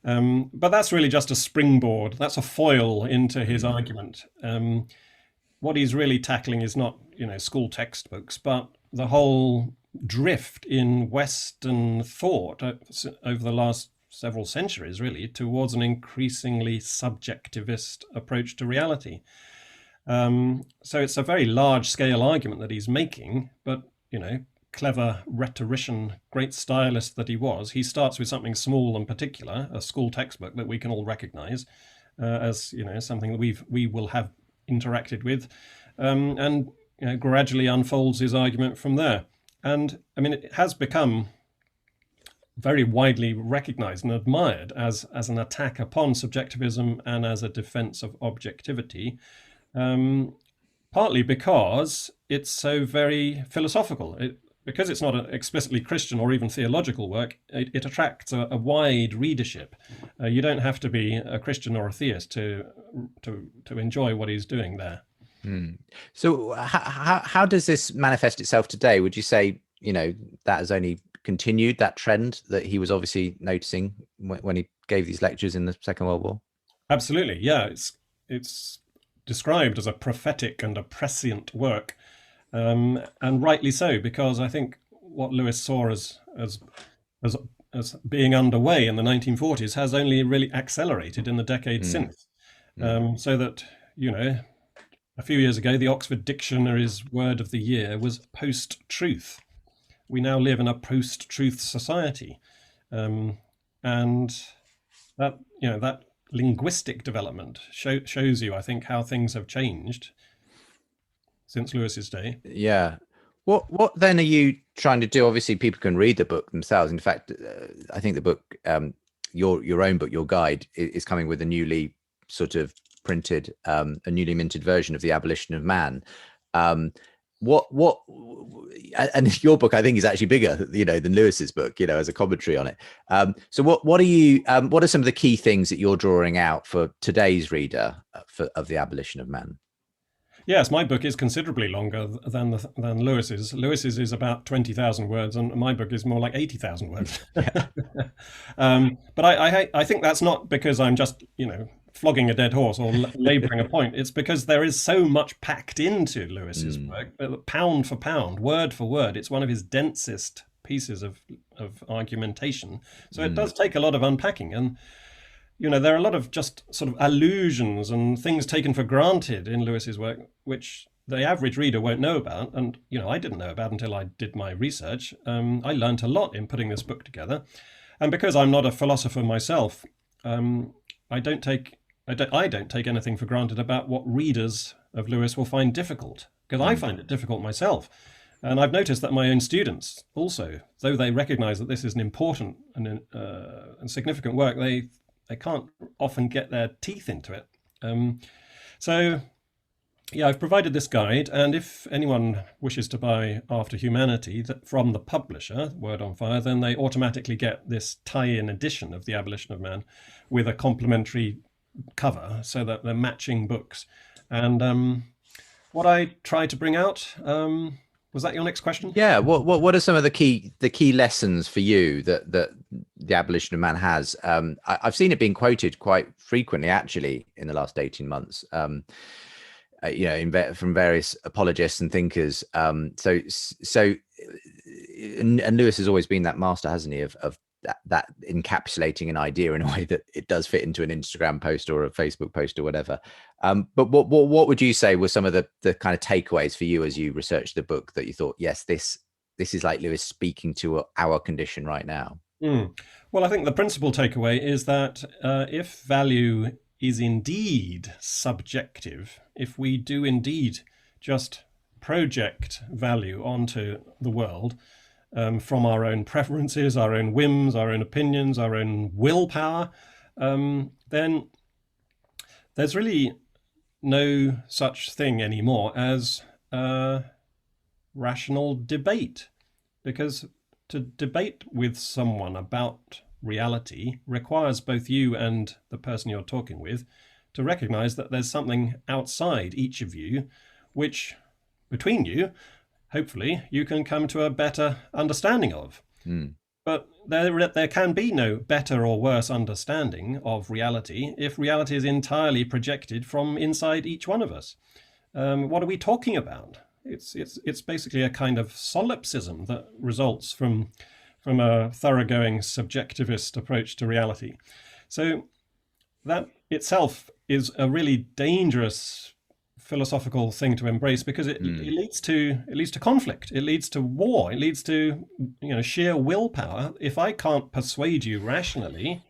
But that's really just a springboard. That's a foil into his argument. What he's really tackling is not, school textbooks, but the whole drift in Western thought over the last several centuries, really, towards an increasingly subjectivist approach to reality. So it's a very large-scale argument that he's making, but, clever rhetorician, great stylist that he was, he starts with something small and particular, a school textbook that we can all recognize as, something that we will have interacted with, and gradually unfolds his argument from there. And, I mean, it has become very widely recognized and admired as an attack upon subjectivism and as a defense of objectivity, partly because it's so very philosophical. because it's not an explicitly Christian or even theological work, it attracts a wide readership. You don't have to be a Christian or a theist to enjoy what he's doing there. So how does this manifest itself today? Would you say, that has only continued, that trend that he was obviously noticing when he gave these lectures in the Second World War? Absolutely, yeah. It's described as a prophetic and a prescient work, and rightly so, because I think what Lewis saw as being underway in the 1940s has only really accelerated in the decades since. So that, a few years ago, the Oxford Dictionary's word of the year was post-truth. We now live in a post-truth society, and that linguistic development shows you, I think, how things have changed since Lewis's day. Yeah. What then are you trying to do? Obviously, people can read the book themselves. In fact, I think the book, your own book, your guide, is coming with a newly sort of printed, a newly minted version of The Abolition of Man. And your book, I think, is actually bigger, than Lewis's book, as a commentary on it. So what are some of the key things that you're drawing out for today's reader of The Abolition of Man? Yes, my book is considerably longer than Lewis's. Lewis's is about 20,000 words, and my book is more like 80,000 words. But I think that's not because I'm just, flogging a dead horse or labouring a point. It's because there is so much packed into Lewis's work, pound for pound, word for word. It's one of his densest pieces of argumentation. So it does take a lot of unpacking. And, there are a lot of just sort of allusions and things taken for granted in Lewis's work, which the average reader won't know about. And, I didn't know about until I did my research. I learnt a lot in putting this book together. And because I'm not a philosopher myself, I don't take anything for granted about what readers of Lewis will find difficult, because I find it difficult myself. And I've noticed that my own students also, though they recognise that this is an important and significant work, they can't often get their teeth into it. So, I've provided this guide, and if anyone wishes to buy After Humanity from the publisher, Word on Fire, then they automatically get this tie-in edition of The Abolition of Man with a complimentary cover, so that they're matching books. And what I try to bring out, was that your next question? Yeah. What are some of the key lessons for you that The Abolition of Man has? I've seen it being quoted quite frequently, actually, in the last 18 months. From various apologists and thinkers. And Lewis has always been that master, hasn't he, of that encapsulating an idea in a way that it does fit into an Instagram post or a Facebook post or whatever. But what would you say were some of the kind of takeaways for you as you researched the book that you thought, yes, this is like Lewis speaking to our condition right now? Well, I think the principal takeaway is that if value is indeed subjective, if we do indeed just project value onto the world from our own preferences, our own whims, our own opinions, our own willpower, then there's really no such thing anymore as rational debate. Because to debate with someone about reality requires both you and the person you're talking with to recognize that there's something outside each of you, which between you, hopefully, you can come to a better understanding of. But there can be no better or worse understanding of reality if reality is entirely projected from inside each one of us. What are we talking about? It's basically a kind of solipsism that results from a thoroughgoing subjectivist approach to reality. So that itself is a really dangerous philosophical thing to embrace, because it leads to conflict, it leads to war, it leads to sheer willpower. If I can't persuade you rationally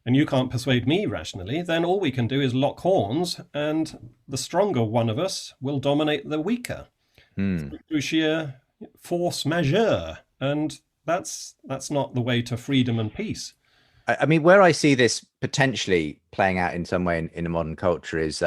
and you can't persuade me rationally, then all we can do is lock horns, and the stronger one of us will dominate the weaker through sheer force majeure, and that's not the way to freedom and peace. I mean, where I see this potentially playing out in some way in a modern culture is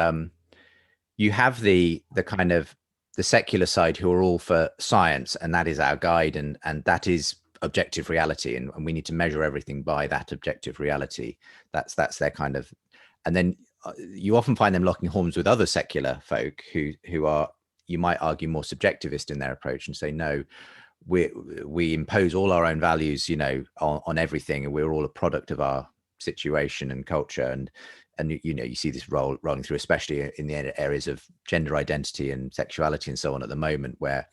you have the kind of the secular side who are all for science, and that is our guide, and that is objective reality, and we need to measure everything by that objective reality. That's their kind of, and then you often find them locking horns with other secular folk who are, you might argue, more subjectivist in their approach and say, no, we impose all our own values, you know, on everything, and we're all a product of our situation and culture. And you know, you see this rolling through, especially in the areas of gender identity and sexuality and so on at the moment, where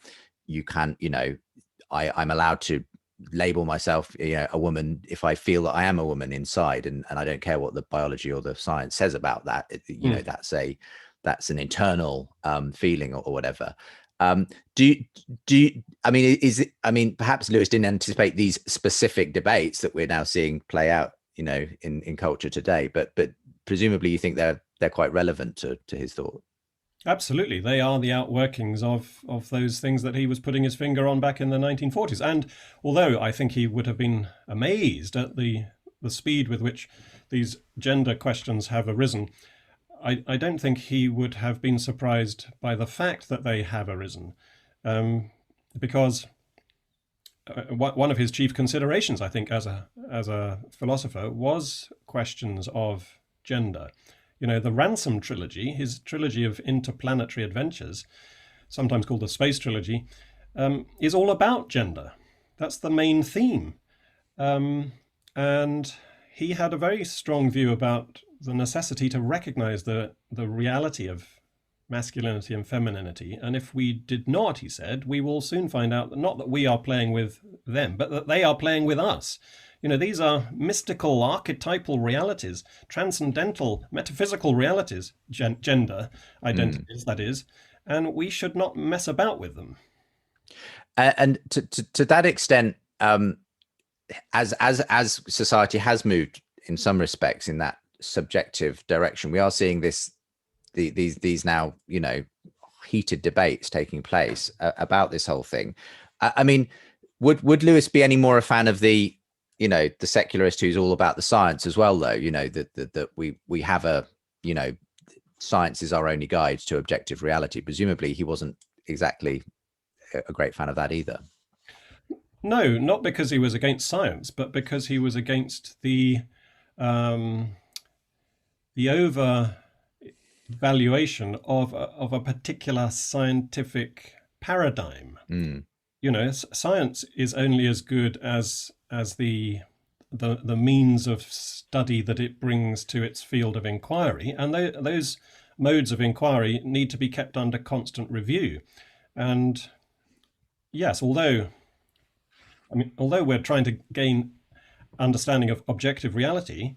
you can, you know, I'm allowed to label myself, you know, a woman if I feel that I am a woman inside, and I don't care what the biology or the science says about that. You know, that's an internal feeling or whatever. Do you, I mean, is it, I mean, perhaps Lewis didn't anticipate these specific debates that we're now seeing play out, you know, in culture today, but presumably you think they're quite relevant to his thought. Absolutely. They are the outworkings of those things that he was putting his finger on back in the 1940s. And although I think he would have been amazed at the speed with which these gender questions have arisen, I don't think he would have been surprised by the fact that they have arisen. Because one of his chief considerations, I think, as a philosopher, was questions of gender. You know, the Ransom trilogy, his trilogy of interplanetary adventures, sometimes called the Space Trilogy, is all about gender. That's the main theme. And he had a very strong view about the necessity to recognize the reality of masculinity and femininity. And if we did not, he said, we will soon find out that not that we are playing with them, but that they are playing with us. You know, these are mystical, archetypal realities, transcendental, metaphysical realities, gender identities, that is, and we should not mess about with them. And to that extent, as society has moved in some respects in that subjective direction, we are seeing these now, you know, heated debates taking place about this whole thing. I mean, would Lewis be any more a fan of the, you know, the secularist who's all about the science as well, though? You know, that we have a, you know, science is our only guide to objective reality. Presumably he wasn't exactly a great fan of that either. No, not because he was against science, but because he was against the over valuation of a particular scientific paradigm. You know, science is only as good as the means of study that it brings to its field of inquiry, and those modes of inquiry need to be kept under constant review. And yes, although we're trying to gain understanding of objective reality,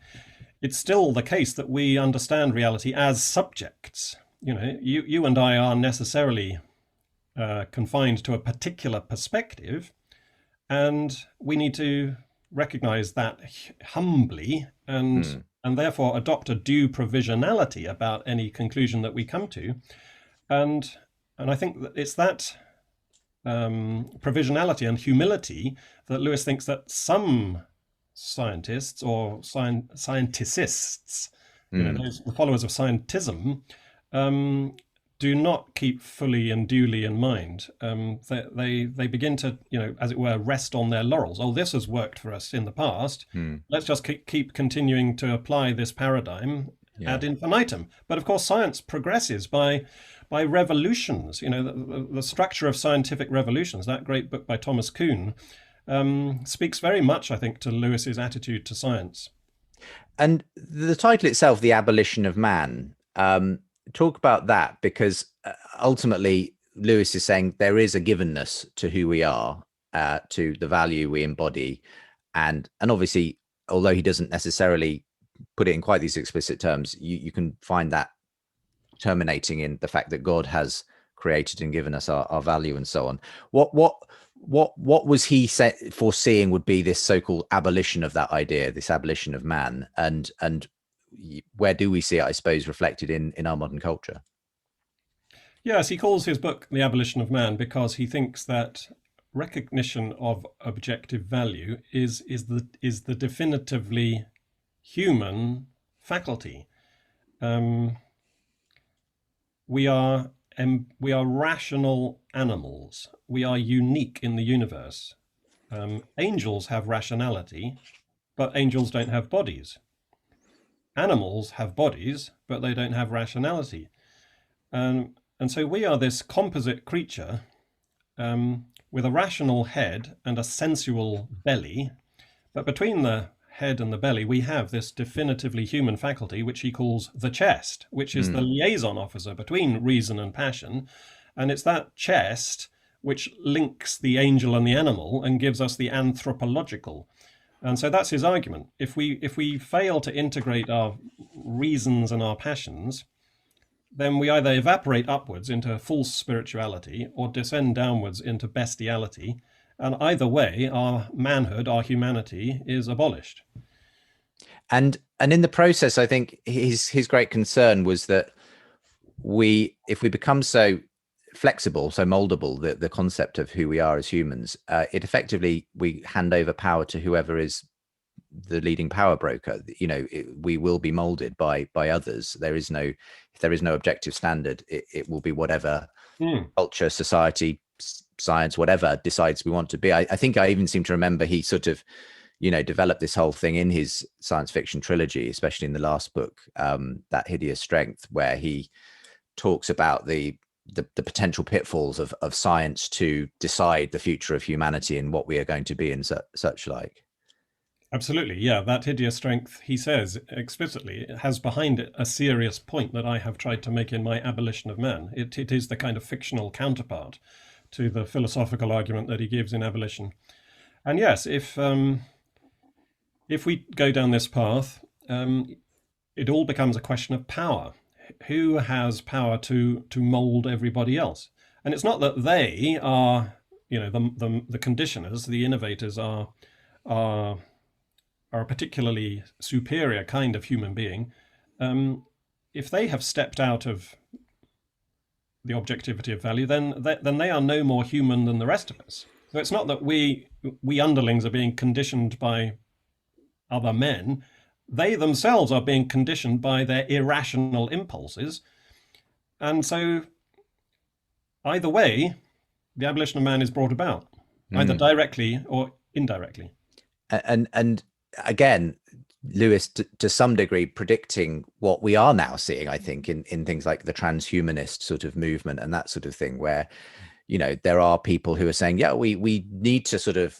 it's still the case that we understand reality as subjects. You know, you and I are necessarily confined to a particular perspective, and we need to recognize that humbly and therefore adopt a due provisionality about any conclusion that we come to. And I think that it's that provisionality and humility that Lewis thinks that some scientists or scienticists, you know, those the followers of scientism, do not keep fully and duly in mind. They begin to, you know, as it were, rest on their laurels. Oh, this has worked for us in the past. Let's just keep continuing to apply this paradigm ad infinitum. But of course, science progresses by revolutions. You know, the structure of scientific revolutions. That great book by Thomas Kuhn speaks very much, I think, to Lewis's attitude to science. And the title itself, The Abolition of Man, talk about that, because ultimately Lewis is saying there is a givenness to who we are, to the value we embody, and obviously, although he doesn't necessarily put it in quite these explicit terms, you can find that terminating in the fact that God has created and given us our value and so on. What was he foreseeing would be this so-called abolition of that idea, this abolition of man, and where do we see it, I suppose, reflected in our modern culture? Yes, he calls his book The Abolition of Man because he thinks that recognition of objective value is the definitively human faculty. We are we are rational animals. We are unique in the universe. Angels have rationality, but angels don't have bodies. Animals have bodies, but they don't have rationality. And so we are this composite creature with a rational head and a sensual belly. But between the head and the belly, we have this definitively human faculty, which he calls the chest, which is the liaison officer between reason and passion. And it's that chest which links the angel and the animal and gives us the anthropological. And so that's his argument. If we fail to integrate our reasons and our passions, then we either evaporate upwards into false spirituality or descend downwards into bestiality. And either way, our manhood, our humanity is abolished. And in the process, I think his great concern was that if we become so flexible, so moldable, the concept of who we are as humans, it effectively, we hand over power to whoever is the leading power broker. We will be molded by others. If there is no objective standard, it will be whatever culture, society, science, whatever decides we want to be. I think I even seem to remember he sort of, developed this whole thing in his science fiction trilogy, especially in the last book, That Hideous Strength, where he talks about the potential pitfalls of science to decide the future of humanity and what we are going to be and such like. Absolutely, yeah. That hideous strength, he says explicitly, has behind it a serious point that I have tried to make in my Abolition of Man. It is the kind of fictional counterpart to the philosophical argument that he gives in Abolition. And yes, if we go down this path, it all becomes a question of power. Who has power to mold everybody else? And it's not that they are, the conditioners, the innovators are a particularly superior kind of human being. If they have stepped out of the objectivity of value, then they are no more human than the rest of us. So it's not that we underlings are being conditioned by other men. They themselves are being conditioned by their irrational impulses. And so either way, the abolition of man is brought about, either directly or indirectly. And again, Lewis, to some degree, predicting what we are now seeing, I think, in things like the transhumanist sort of movement and that sort of thing, where, there are people who are saying, yeah, we need to sort of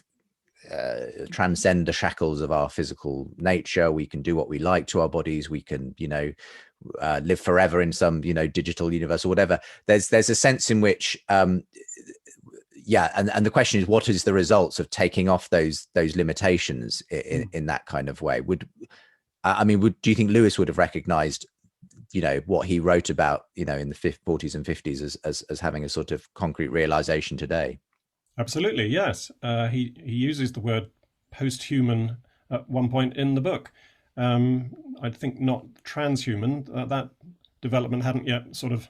transcend the shackles of our physical nature. We can do what we like to our bodies. We can, live forever in some, digital universe or whatever. There's a sense in which, and the question is, what is the results of taking off those limitations in that kind of way? Do you think Lewis would have recognized, what he wrote about, in the 40s and 50s as having a sort of concrete realization today? Absolutely, yes. He uses the word post-human at one point in the book. I think not transhuman. That development hadn't yet sort of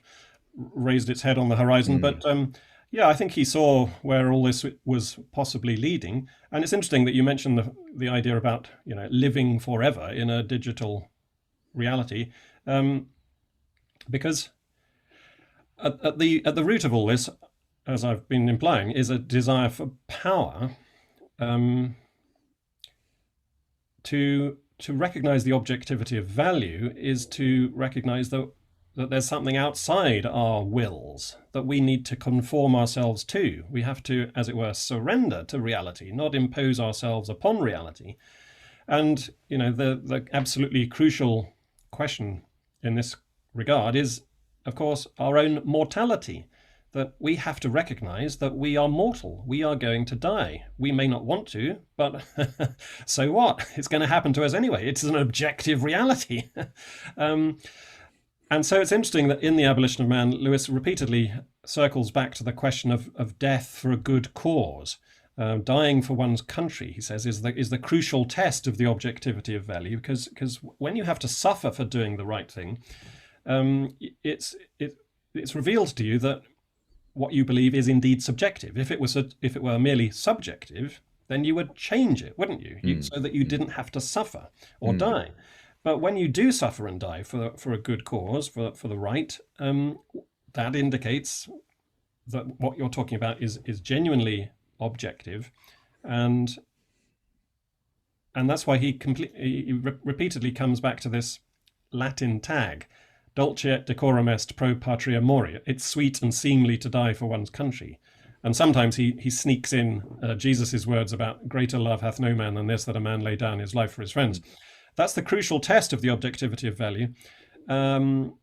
raised its head on the horizon. But I think he saw where all this was possibly leading. And it's interesting that you mentioned the idea about living forever in a digital reality, because at the root of all this, as I've been implying, is a desire for power, to recognize the objectivity of value is to recognize that there's something outside our wills that we need to conform ourselves to. We have to, as it were, surrender to reality, not impose ourselves upon reality. And, the absolutely crucial question in this regard is, of course, our own mortality. That we have to recognize that we are mortal. We are going to die. We may not want to, but so what? It's going to happen to us anyway. It's an objective reality. And so it's interesting that in The Abolition of Man, Lewis repeatedly circles back to the question of death for a good cause. Dying for one's country, he says, is the crucial test of the objectivity of value, because when you have to suffer for doing the right thing, it's revealed to you that what you believe is indeed subjective. If it were merely subjective, then you would change it, wouldn't you? So that you didn't have to suffer or die. But when you do suffer and die for a good cause, for the right, that indicates that what you're talking about is genuinely objective, and that's why he repeatedly comes back to this Latin tag, dulce et decorum est pro patria mori. It's sweet and seemly to die for one's country. And sometimes he sneaks in Jesus's words about greater love hath no man than this, that a man lay down his life for his friends. That's the crucial test of the objectivity of value. And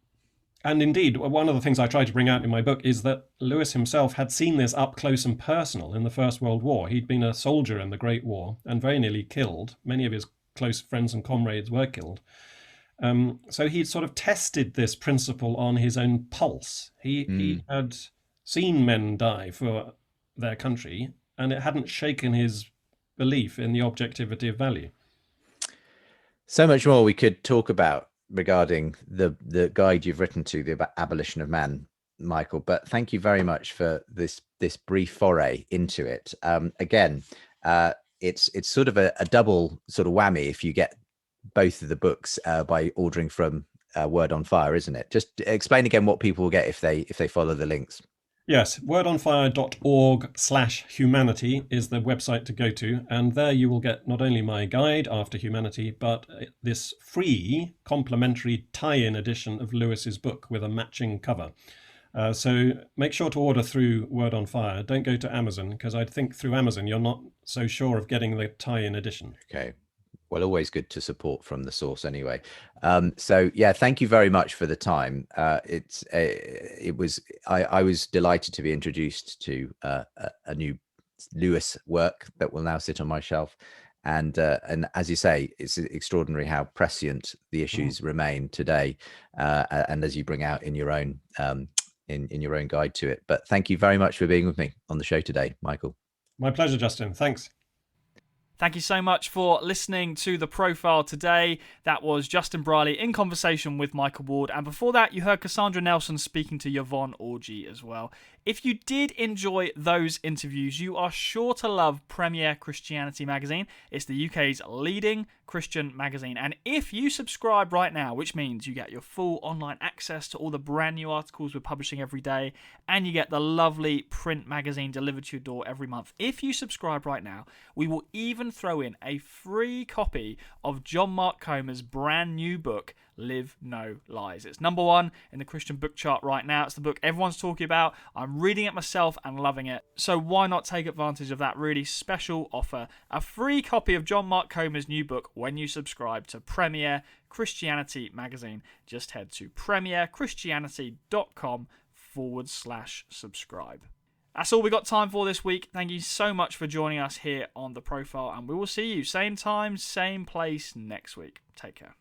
indeed, one of the things I try to bring out in my book is that Lewis himself had seen this up close and personal in the First World War. He'd been a soldier in the Great War and very nearly killed. Many of his close friends and comrades were killed. So he'd sort of tested this principle on his own pulse. He had seen men die for their country, and it hadn't shaken his belief in the objectivity of value. So much more we could talk about regarding the guide you've written to the abolition of man, Michael, but thank you very much for this brief foray into it. Again, it's sort of a double sort of whammy if you get both of the books by ordering from Word on Fire, isn't it? Just explain again what people will get if they follow the links. Yes, wordonfire.org/humanity is the website to go to, and there you will get not only my guide After Humanity, but this free complimentary tie-in edition of Lewis's book with a matching cover. So make sure to order through Word on Fire. Don't go to Amazon, because I think through Amazon you're not so sure of getting the tie-in edition. Okay. Well, always good to support from the source anyway. So yeah, thank you very much for the time. I was delighted to be introduced to a new Lewis work that will now sit on my shelf. And as you say, it's extraordinary how prescient the issues remain today. And as you bring out in your own in your own guide to it. But thank you very much for being with me on the show today, Michael. My pleasure, Justin. Thanks. Thank you so much for listening to The Profile today. That was Justin Brierley in conversation with Michael Ward. And before that, you heard Cassandra Nelson speaking to Yvonne Orji as well. If you did enjoy those interviews, you are sure to love Premier Christianity magazine. It's the UK's leading Christian magazine. And if you subscribe right now, which means you get your full online access to all the brand new articles we're publishing every day, and you get the lovely print magazine delivered to your door every month. If you subscribe right now, we will even throw in a free copy of John Mark Comer's brand new book, Live No Lies. It's #1 in the Christian book chart right now. It's the book everyone's talking about. I'm reading it myself and loving it. So why not take advantage of that really special offer? A free copy of John Mark Comer's new book when you subscribe to Premier Christianity magazine. Just head to premierchristianity.com/subscribe. That's all we got time for this week. Thank you so much for joining us here on The Profile, and we will see you same time, same place next week. Take care.